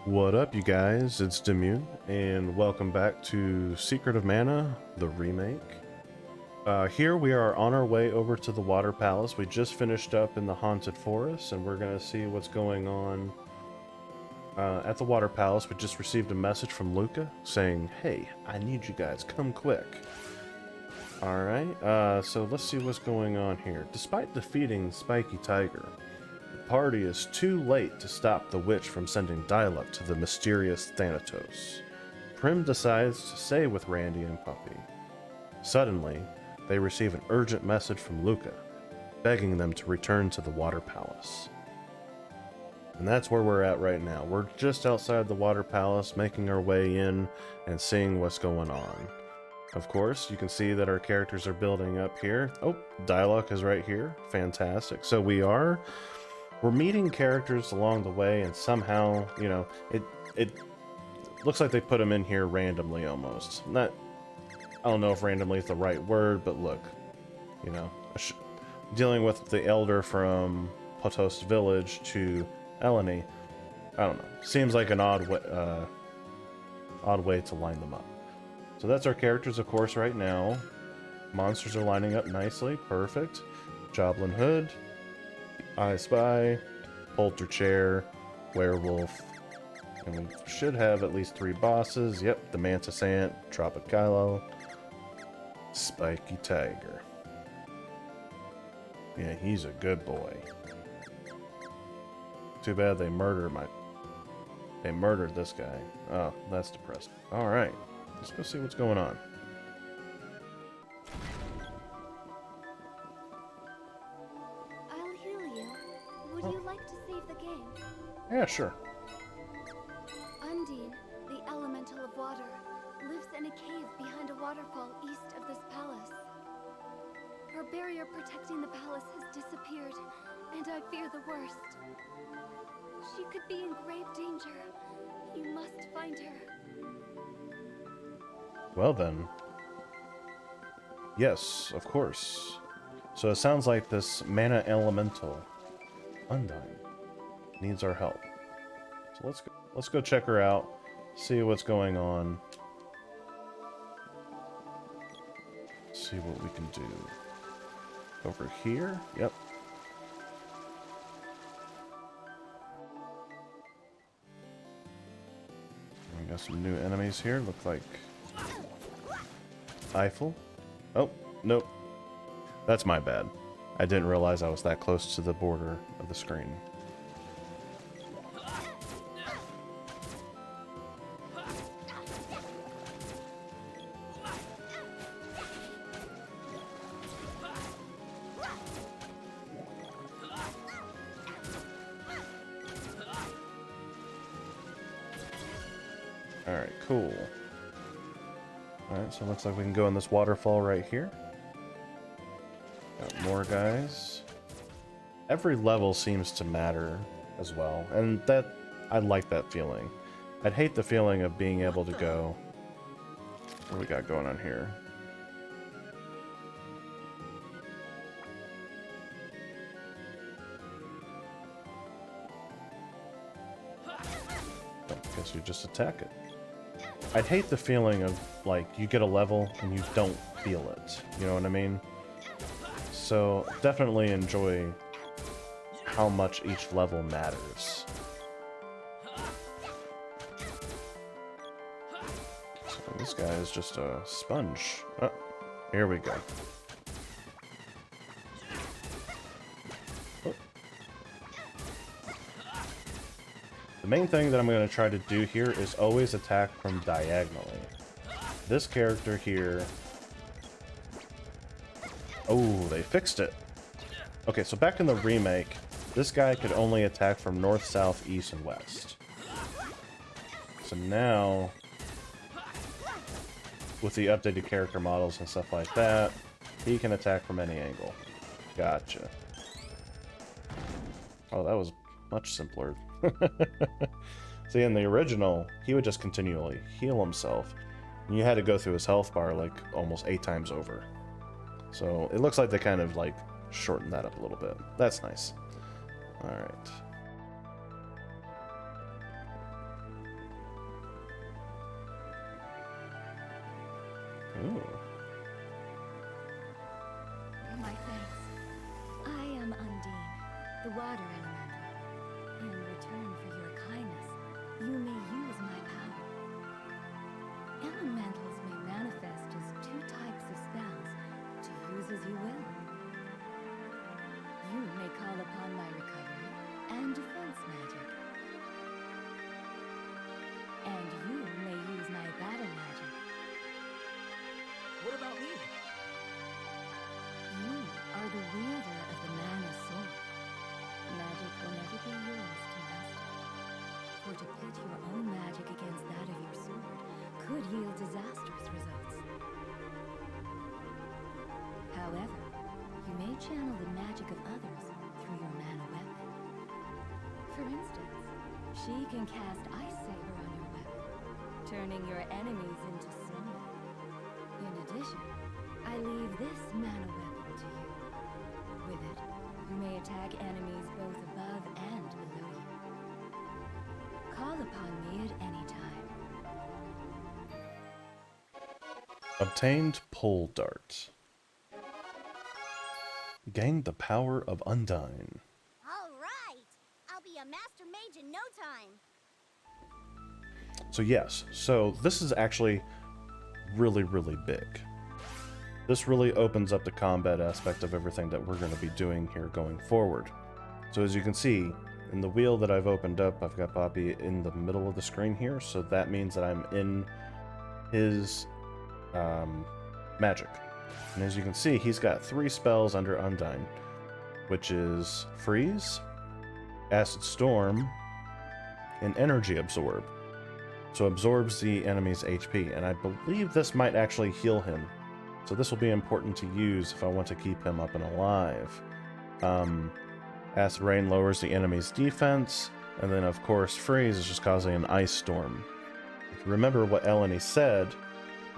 What up, you guys? It's Demune, and welcome back to Secret of Mana, the remake. Here we are on our way over to the Water Palace. We just finished up in the Haunted Forest, and we're going to see what's going on at the Water Palace. We just received a message from Luca saying, hey, I need you guys, come quick. Alright, so let's see what's going on here. Despite defeating Spiky Tiger, party is too late to stop the witch from sending dialogue to the mysterious Thanatos. Primm decides to stay with Randi and Puppy. Suddenly, they receive an urgent message from Luca, begging them to return to the Water Palace. And that's where we're at right now. We're just outside the Water Palace, making our way in and seeing what's going on. Of course, you can see that our characters are building up here. Oh, dialogue is right here. Fantastic. So we're meeting characters along the way, and somehow, you know, it looks like they put them in here randomly almost. I don't know if randomly is the right word, but look, you know, dealing with the elder from Potost Village to Elinee, I don't know. Seems like an odd way to line them up. So that's our characters, of course, right now. Monsters are lining up nicely. Perfect. Joblin Hood. I Spy, Polter Chair, Werewolf, and we should have at least 3 bosses. Yep, the Mantis Ant, Tropicalo, Spiky Tiger. Yeah, he's a good boy. Too bad they murdered this guy. Oh, that's depressing. Alright, let's go see what's going on. Would you like to save the game? Yeah, sure. Undine, the elemental of water, lives in a cave behind a waterfall east of this palace. Her barrier protecting the palace has disappeared, and I fear the worst. She could be in grave danger. You must find her. Well then. Yes, of course. So it sounds like this Mana Elemental Undine needs our help. So let's go check her out, see what's going on. See what we can do. Over here? Yep. We got some new enemies here. Look like Eiffel. Oh, nope. That's my bad. I didn't realize I was that close to the border of the screen. Alright, cool. Alright, so it looks like we can go in this waterfall right here. Got more guys. Every level seems to matter as well, and I like that feeling. I'd hate the feeling of being able to go... What do we got going on here? Oh, guess we just attack it. I'd hate the feeling of, like, you get a level and you don't feel it. You know what I mean? So, definitely enjoy how much each level matters. So this guy is just a sponge. Oh, here we go. Oh. The main thing that I'm going to try to do here is always attack from diagonally. This character here... Oh, they fixed it. Okay, so back in the remake, this guy could only attack from north, south, east, and west. So now, with the updated character models and stuff like that, he can attack from any angle. Gotcha. Oh, that was much simpler. See, in the original, he would just continually heal himself. And you had to go through his health bar like almost 8 times over. So it looks like they kind of like shortened that up a little bit. That's nice. Alright. Ooh. My thanks. I am Undine, the water elemental. In return for your kindness, you may use my power. Elementals may manifest as two types of spells, to use as you will. You may call upon my recovery and defense magic. And you may use my battle magic. What about me? You are the wielder of the Mana sword. Magic will never be yours to master. For to pit your own magic against that of your sword could yield disastrous results. However, you may channel the magic of others through your mana weapon. For instance, she can cast Ice Saber on your weapon, turning your enemies into slowmen. In addition, I leave this mana weapon to you. With it, you may attack enemies both above and below you. Call upon me at any time. Obtained Pole Dart. Gained the power of Undine. All right! I'll be a master mage in no time. So yes, so this is actually really, really big. This really opens up the combat aspect of everything that we're going to be doing here going forward. So as you can see, in the wheel that I've opened up, I've got Popoi in the middle of the screen here, so that means that I'm in his magic. And as you can see, he's got 3 spells under Undine, which is Freeze, Acid Storm, and Energy Absorb. So absorbs the enemy's HP, and I believe this might actually heal him. So this will be important to use if I want to keep him up and alive. Acid Rain lowers the enemy's defense, and then of course Freeze is just causing an ice storm. If you remember what Elinee said,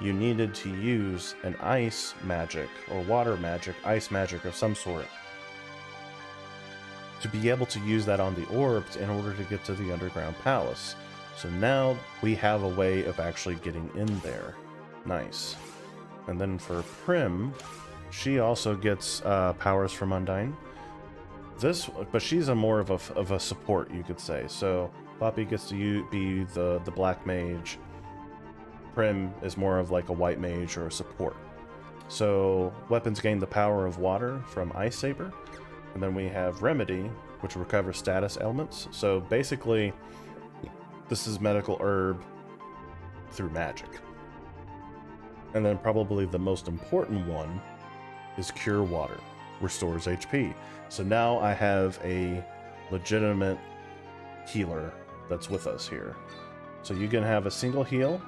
you needed to use an ice magic, or water magic, ice magic of some sort, to be able to use that on the orbs in order to get to the underground palace. So now we have a way of actually getting in there. Nice. And then for Primm, she also gets powers from Undine. But she's more of a support, you could say. So Popoi gets to be the black mage. Primm is more of like a white mage or a support. So weapons gain the power of water from Ice Saber. And then we have Remedy, which recovers status elements. So basically, this is medical herb through magic. And then probably the most important one is Cure Water, restores HP. So now I have a legitimate healer that's with us here. So you can have a single heal,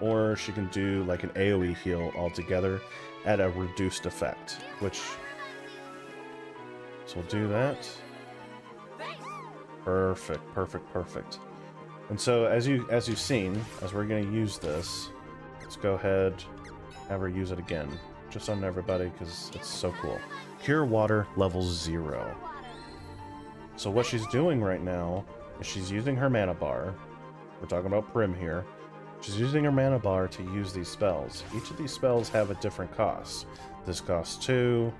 or she can do like an AoE heal altogether at a reduced effect, which... So we'll do that. Perfect, perfect, perfect. And so as you've seen, as we're going to use this, let's go ahead, have her use it again, just on everybody because it's so cool. Cure Water level 0. So what she's doing right now is she's using her mana bar. We're talking about Primm here. She's using her mana bar to use these spells. Each of these spells have a different cost. This costs 2,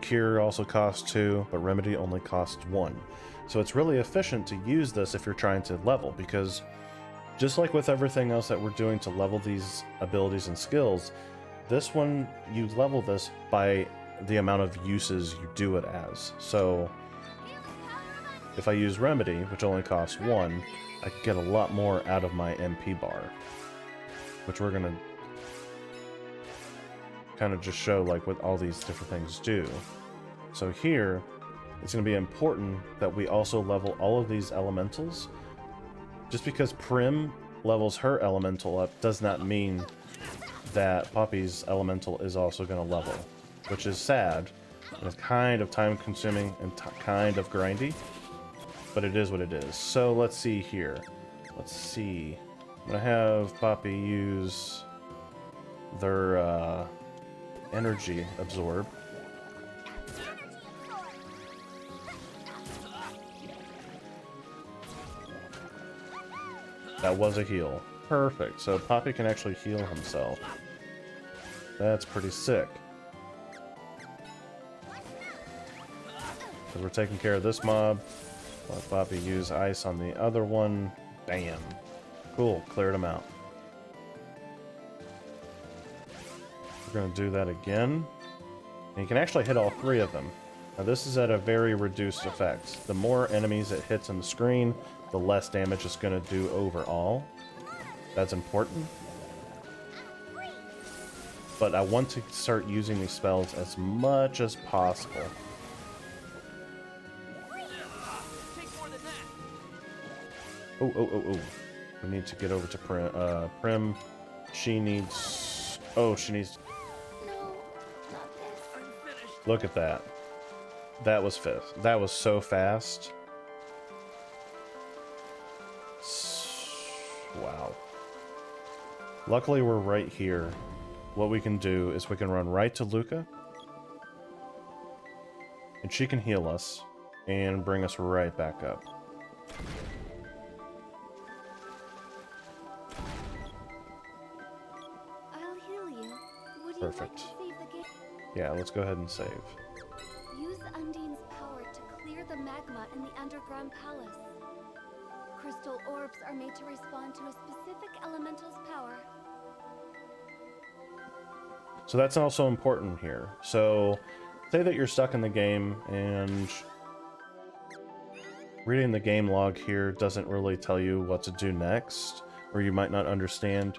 Cure also costs 2, but Remedy only costs 1. So it's really efficient to use this if you're trying to level, because just like with everything else that we're doing to level these abilities and skills, this one, you level this by the amount of uses you do it as. So if I use Remedy, which only costs 1, I can get a lot more out of my MP bar, which we're going to kind of just show like what all these different things do. So here, it's going to be important that we also level all of these elementals. Just because Primm levels her elemental up does not mean that Poppy's elemental is also going to level, which is sad, and it's kind of time consuming and kind of grindy, but it is what it is. So let's see here. Let's see. I'm going to have Poppy use their energy absorb. That was a heal. Perfect. So Popoi can actually heal himself. That's pretty sick. So we're taking care of this mob. Let Bobby use ice on the other one. Bam. Cool, cleared him out. We're going to do that again. And you can actually hit all 3 of them. Now this is at a very reduced effect. The more enemies it hits on the screen, the less damage it's going to do overall. That's important. But I want to start using these spells as much as possible. Oh. We need to get over to Primm. She needs... Oh, she needs... No, not this. Look at that. That was fast. That was so fast. Wow. Luckily, we're right here. What we can do is we can run right to Luca. And she can heal us and bring us right back up. I'll heal you. Would you Perfect. like to save the game? Yeah, let's go ahead and save. Use Undine's power to clear the magma in the underground palace. Crystal orbs are made to respond to a specific elemental's power. So that's also important here. So, say that you're stuck in the game and reading the game log here doesn't really tell you what to do next, or you might not understand.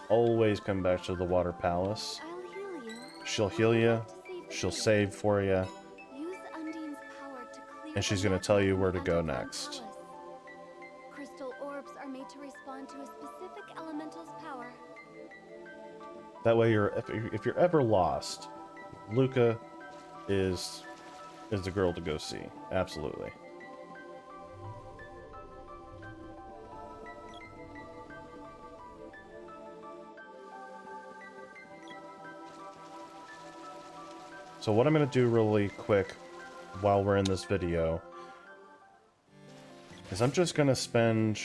Always come back to the Water Palace. I'll heal you. She'll heal you, she'll save for you, Use Undine's power to clear and she's the going to tell you magma where in to the go underground next. palace. Crystal orbs are made to respond to a specific elemental's power. That way, if you're ever lost, Luca is the girl to go see. Absolutely. So what I'm going to do really quick while we're in this video is I'm just going to spend...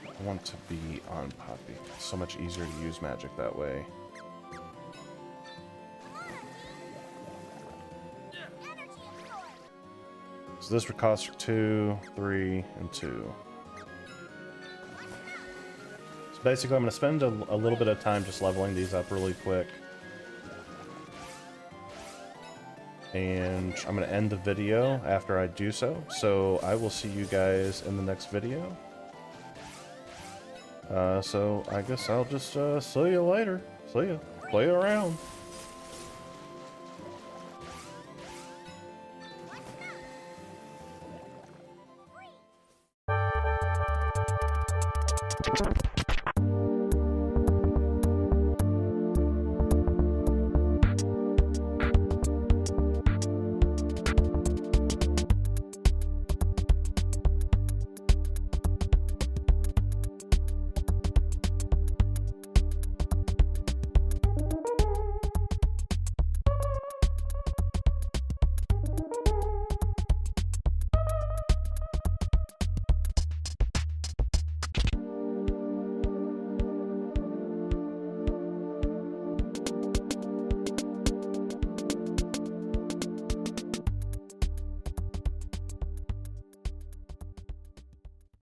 I want to be on Poppy. It's so much easier to use magic that way. So this would cost 2, 3, and 2. So basically I'm going to spend a little bit of time just leveling these up really quick. And I'm going to end the video after I do so. So I will see you guys in the next video. So I guess I'll just see you later. See ya. Play around.